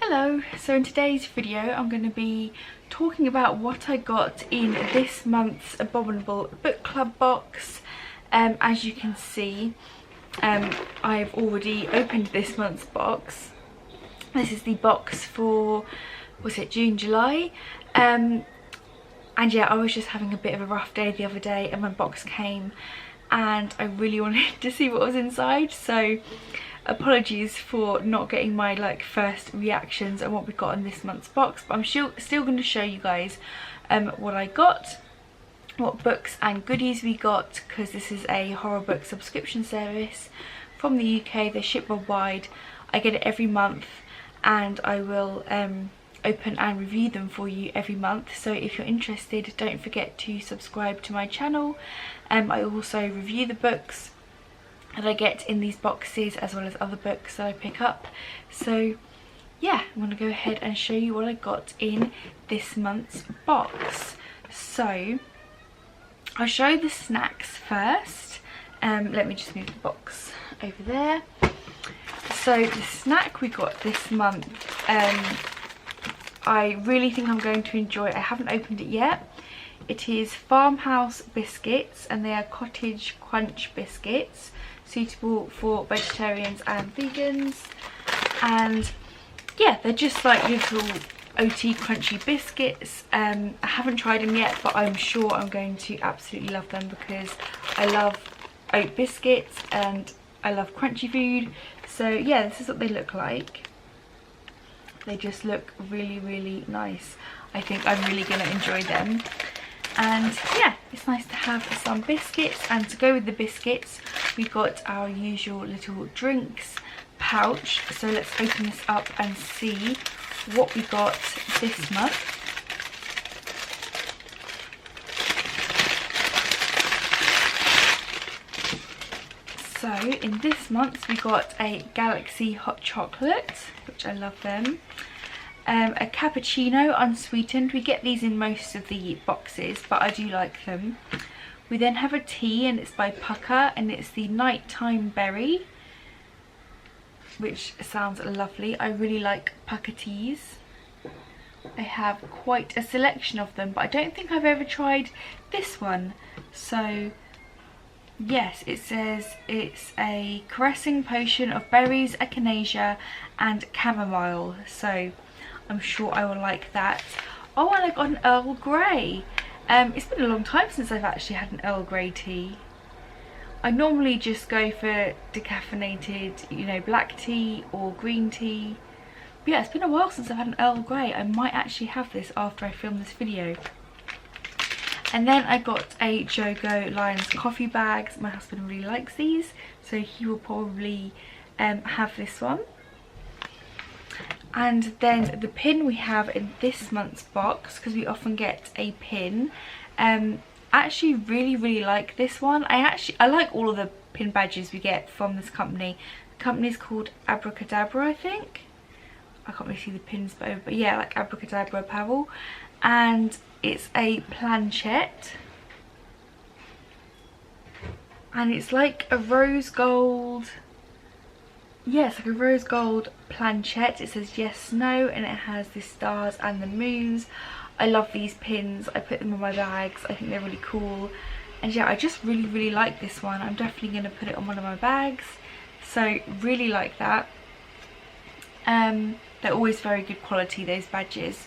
Hello, so in today's video I'm going to be talking about what I got in this month's Abominable book club box. As you can see, I've already opened this month's box. This is the box for, was it June, July? And yeah, I was just having a bit of a rough day the other day and my box came and I really wanted to see what was inside, so apologies for not getting my first reactions on what we got in this month's box, but I'm still going to show you guys what I got, what books and goodies we got, because this is a horror book subscription service from the UK. They ship worldwide. I get it every month and I will open and review them for you every month, so if you're interested, don't forget to subscribe to my channel. I also review the books that I get in these boxes as well as other books that I pick up. So yeah, I'm going to go ahead and show you what I got in this month's box. So I'll show you the snacks first. Let me just move the box over there. So the snack we got this month, I really think I'm going to enjoy. I haven't opened it yet. It is Farmhouse biscuits, and they are cottage crunch biscuits, suitable for vegetarians and vegans. And yeah, they're just like little OT crunchy biscuits. I haven't tried them yet, but I'm sure I'm going to absolutely love them because I love oat biscuits and I love crunchy food. So yeah, this is what they look like. They just look really, really nice. I think I'm really going to enjoy them. And yeah, it's nice to have some biscuits, and to go with the biscuits we got our usual little drinks pouch. So let's open this up and see what we got this month. So in this month we got a Galaxy hot chocolate, which I love them. A cappuccino unsweetened. We get these in most of the boxes, but I do like them. We then have a tea, and it's by Pucker, and it's the nighttime berry, which sounds lovely. I really like Pucker teas. I have quite a selection of them, but I don't think I've ever tried this one. So yes, it says it's a caressing potion of berries, echinacea and chamomile, so I'm sure I will like that. Oh, and I got an Earl Grey. It's been a long time since I've actually had an Earl Grey tea. I normally just go for decaffeinated, you know, black tea or green tea. But yeah, it's been a while since I've had an Earl Grey. I might actually have this after I film this video. And then I got a Jogo Lions coffee bags. My husband really likes these, so he will probably have this one. And then the pin we have in this month's box, because we often get a pin. I actually really like this one. I like all of the pin badges we get from this company. The company is called Abracadabra, I think. I can't really see the pins, but yeah, like Abracadabra apparel. And it's a planchette. And it's like a rose gold. Yes, like a rose gold planchette. It says yes, no, and it has the stars and the moons. I love these pins. I put them on my bags. I think they're really cool. And yeah, I just really like this one. I'm definitely going to put it on one of my bags. So really like that. They're always very good quality, those badges.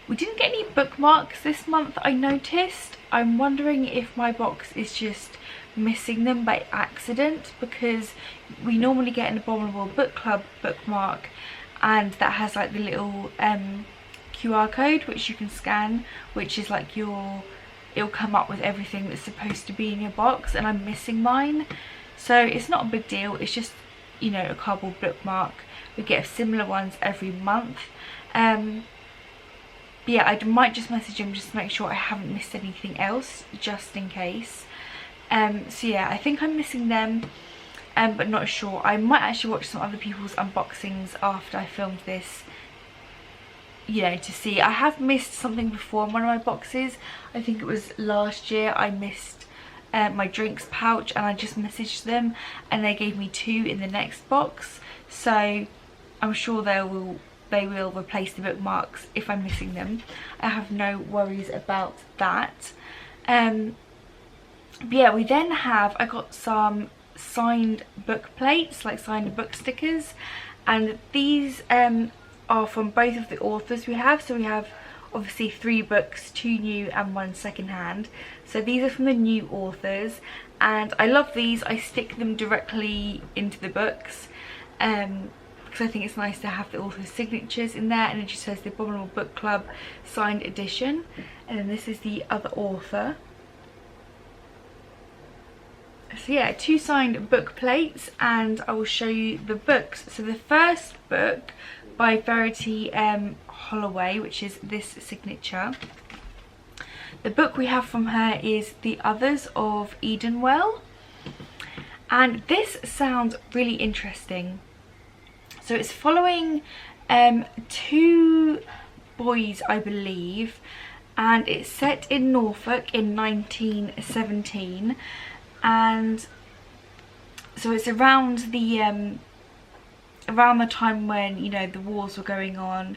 We didn't get any bookmarks this month, I noticed. I'm wondering if my box is just missing them by accident, because we normally get an Abominable book club bookmark, and that has like the little QR code which you can scan, which is like it'll come up with everything that's supposed to be in your box, and I'm missing mine. So it's not a big deal, it's just, you know, a cardboard bookmark. We get similar ones every month. Yeah, I might just message them just to make sure I haven't missed anything else, just in case. So yeah, I think I'm missing them, but not sure. I might actually watch some other people's unboxings after I filmed this, you know, to see. I have missed something before in one of my boxes. I think it was last year. I missed my drinks pouch, and I just messaged them and they gave me 2 in the next box. So I'm sure they will they will replace the bookmarks if I'm missing them. I have no worries about that. But yeah, we then have, I got some signed book plates, like signed book stickers, and these are from both of the authors we have. So we have obviously 3 books, 2 new and 1 secondhand. So these are from the new authors, and I love these. I stick them directly into the books because I think it's nice to have the author's signatures in there, and it just says the Abominable Book Club signed edition. And then this is the other author. So yeah, 2 signed book plates, and I will show you the books. So the first book by Verity Holloway, which is this signature. The book we have from her is The Others of Edenwell, and this sounds really interesting. So it's following 2 boys, I believe, and it's set in Norfolk in 1917, and so it's around the time when, you know, the wars were going on.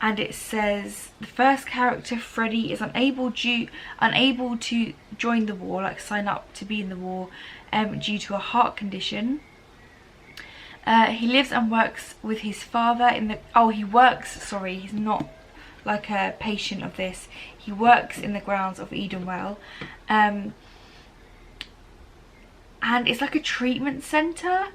And it says the first character, Freddie, is unable to join the war, like sign up to be in the war, due to a heart condition. He lives and works with his father in the... Oh, he works, sorry, he's not like a patient of this. He works in the grounds of Edenwell. And it's like a treatment centre.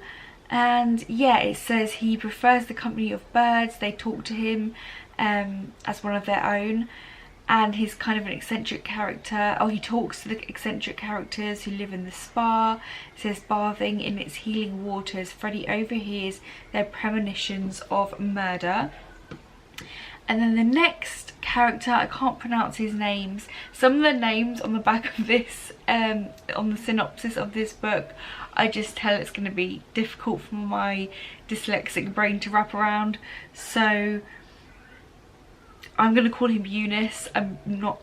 And yeah, it says he prefers the company of birds. They talk to him as one of their own, and he's kind of an eccentric character. Oh, he talks to the eccentric characters who live in the spa. It says bathing in its healing waters, Freddie overhears their premonitions of murder. And then the next character, I can't pronounce his names. Some of the names on the back of this, on the synopsis of this book, I just tell it's going to be difficult for my dyslexic brain to wrap around. So I'm going to call him Eunice. I'm not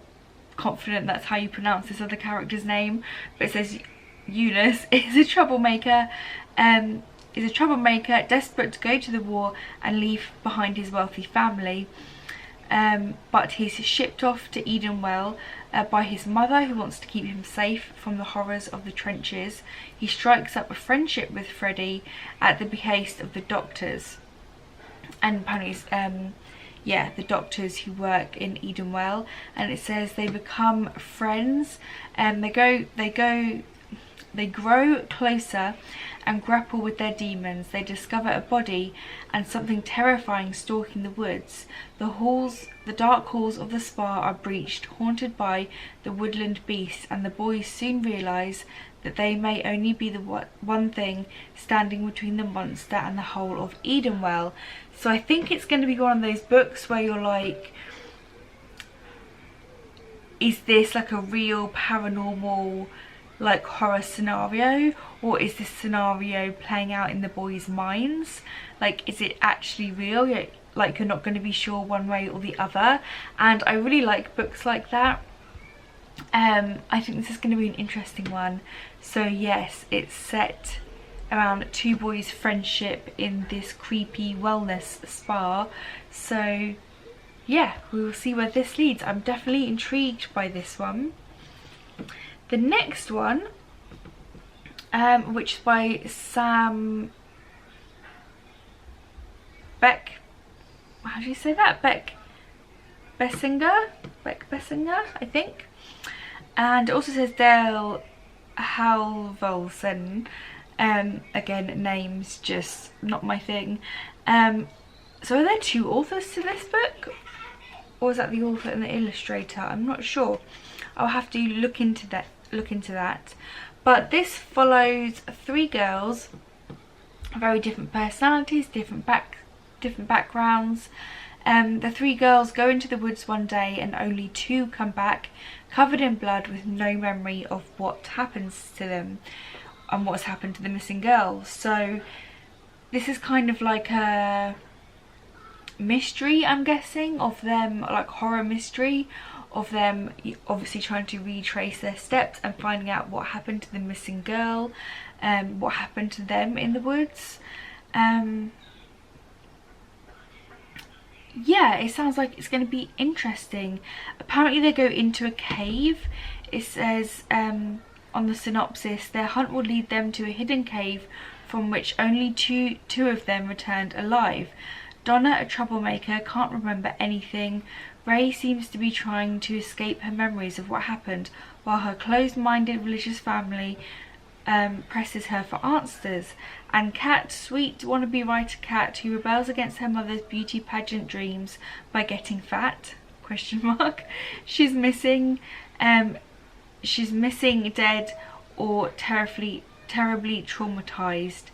confident that's how you pronounce this other character's name, but it says Eunice is a troublemaker. Desperate to go to the war and leave behind his wealthy family. But he's shipped off to Edenwell by his mother, who wants to keep him safe from the horrors of the trenches. He strikes up a friendship with Freddie at the behest of the doctors. And apparently yeah, the doctors who work in Edenwell, and it says they become friends, and they grow closer and grapple with their demons. They discover a body and something terrifying stalking the woods. The dark halls of the spa are breached, haunted by the woodland beasts, and the boys soon realise that they may only be the one thing standing between the monster and the whole of Edenwell. So I think it's going to be one of those books where you're like, is this like a real paranormal, like, horror scenario, or is this scenario playing out in the boys' minds? Like, is it actually real? Like, you're not going to be sure one way or the other. And I really like books like that. I think this is going to be an interesting one. So yes, it's set around 2 boys' friendship in this creepy wellness spa. So yeah, we will see where this leads. I'm definitely intrigued by this one. The next one, which is by Sam Beck, how do you say that? Beck Bessinger, I think. And it also says Dale Halvorsen. Again, names just not my thing. So are there 2 authors to this book, or is that the author and the illustrator? I'm not sure. I'll have to look into that. But this follows 3 girls, very different personalities, different backgrounds. The 3 girls go into the woods one day, and only 2 come back covered in blood with no memory of what happens to them and what's happened to the missing girls. So this is kind of like a mystery, I'm guessing, of them, like horror mystery of them obviously trying to retrace their steps and finding out what happened to the missing girl, what happened to them in the woods. yeah, it sounds like it's going to be interesting. Apparently they go into a cave. It says on the synopsis, their hunt will lead them to a hidden cave from which only two of them returned alive. Donna, a troublemaker, can't remember anything. Ray seems to be trying to escape her memories of what happened, while her closed-minded religious family presses her for answers. And Kat, sweet wannabe writer Kat, who rebels against her mother's beauty pageant dreams by getting fat, question mark. She's missing, dead, or terribly traumatized,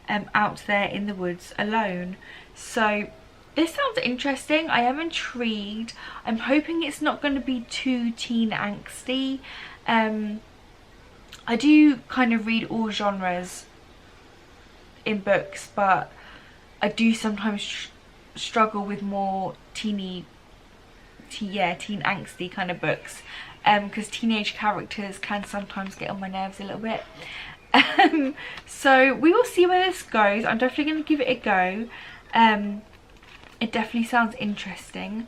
out there in the woods alone. So this sounds interesting. I am intrigued. I'm hoping it's not going to be too teen angsty. I do kind of read all genres in books, but I do sometimes struggle with more teen angsty kind of books, because teenage characters can sometimes get on my nerves a little bit. So we will see where this goes. I'm definitely going to give it a go. It definitely sounds interesting.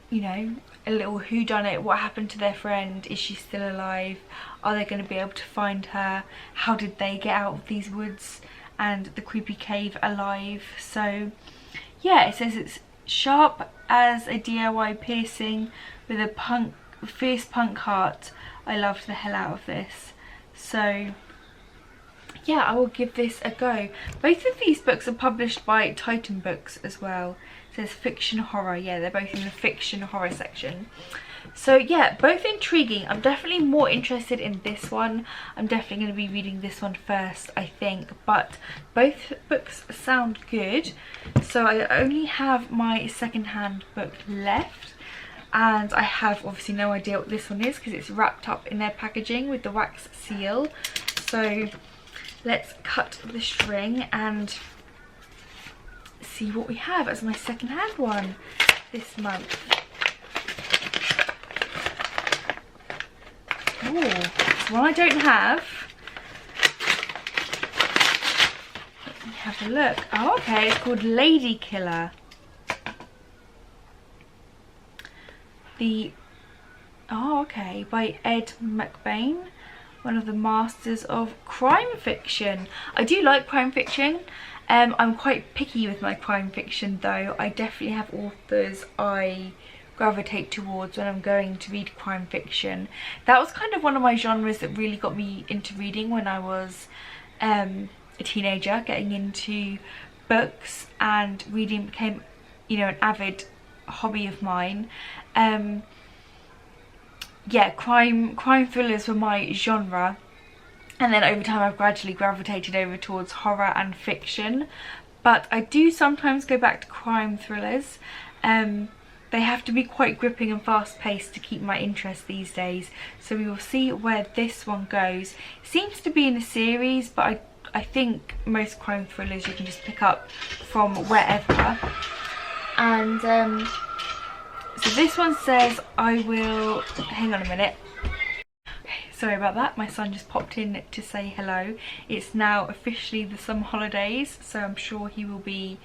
You know, a little whodunit, what happened to their friend, is she still alive, are they going to be able to find her, how did they get out of these woods and the creepy cave alive. So yeah, it says it's sharp as a DIY piercing with a fierce punk heart. I loved the hell out of this. So yeah, I will give this a go. Both of these books are published by Titan Books as well. It says fiction horror. Yeah, they're both in the fiction horror section. So yeah, both intriguing. I'm definitely more interested in this one. I'm definitely going to be reading this one first, I think. But both books sound good. So I only have my second-hand book left. And I have obviously no idea what this one is because it's wrapped up in their packaging with the wax seal. So let's cut the string and see what we have as my second-hand one this month. Oh, it's one I don't have. Let me have a look. Oh, okay, it's called Lady Killer. Oh, okay, by Ed McBain, one of the masters of crime fiction. I do like crime fiction. I'm quite picky with my crime fiction though. I definitely have authors I gravitate towards when I'm going to read crime fiction. That was kind of one of my genres that really got me into reading when I was a teenager, getting into books, and reading became, you know, an avid hobby of mine. Yeah, crime thrillers were my genre, and then over time I've gradually gravitated over towards horror and fiction, but I do sometimes go back to crime thrillers. They have to be quite gripping and fast-paced to keep my interest these days, so we will see where this one goes. It seems to be in a series, but I think most crime thrillers you can just pick up from wherever. And so this one says, I will, hang on a minute, sorry about that, my son just popped in to say hello. It's now officially the summer holidays, so I'm sure you'll be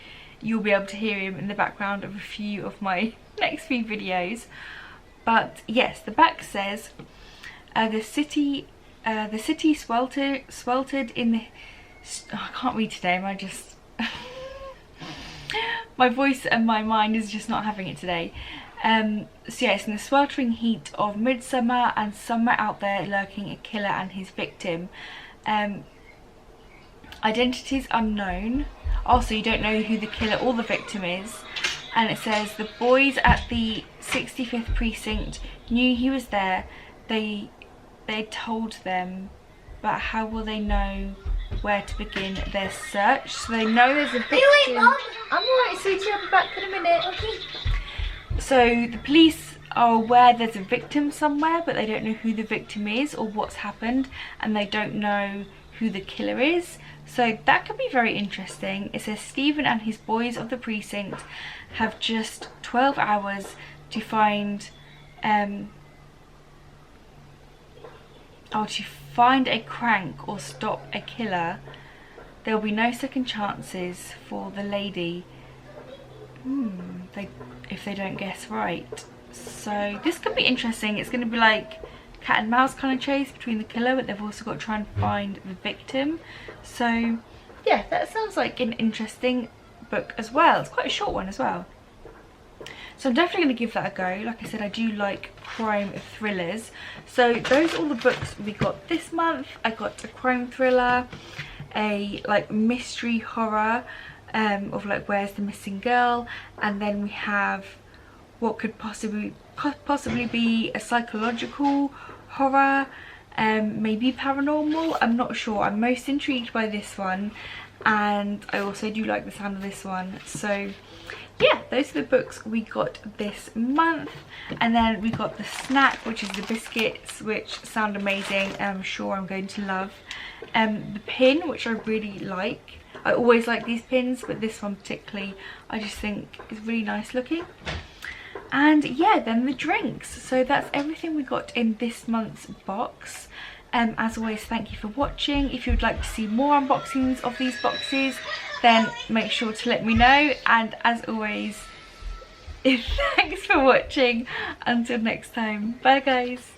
able to hear him in the background of a few of my next few videos. But yes, the back says, the city sweltered in the, I can't read today, my voice and my mind is just not having it today. So yes, in the sweltering heat of midsummer, and somewhere out there lurking a killer and his victim. Identities unknown. Also, you don't know who the killer or the victim is. And it says the boys at the 65th precinct knew he was there. They told them, but how will they know where to begin their search? So they know there's a victim. Wait, Mom. I'm alright, sweetie, I'll be back in a minute. Okay. So the police are aware there's a victim somewhere, but they don't know who the victim is or what's happened, and they don't know who the killer is. So that could be very interesting. It says Stephen and his boys of the precinct have just 12 hours to find to find a crank or stop a killer. There will be no second chances for the lady. if they don't guess right. So this could be interesting. It's going to be like cat and mouse kind of chase between the killer, but they've also got to try and find the victim. So yeah, that sounds like an interesting book as well. It's quite a short one as well. So I'm definitely going to give that a go. Like I said, I do like crime thrillers. So those are all the books we got this month. I got a crime thriller, a like mystery horror of like Where's the Missing Girl, and then we have what could possibly be a psychological horror, maybe paranormal. I'm not sure. I'm most intrigued by this one, and I also do like the sound of this one. So yeah, those are the books we got this month. And then we got the snack, which is the biscuits, which sound amazing and I'm sure I'm going to love. The pin, which I really like. I always like these pins, but this one particularly I just think is really nice looking. And yeah, then the drinks. So that's everything we got in this month's box. As always, thank you for watching. If you would like to see more unboxings of these boxes, then make sure to let me know. And as always, thanks for watching. Until next time, bye guys.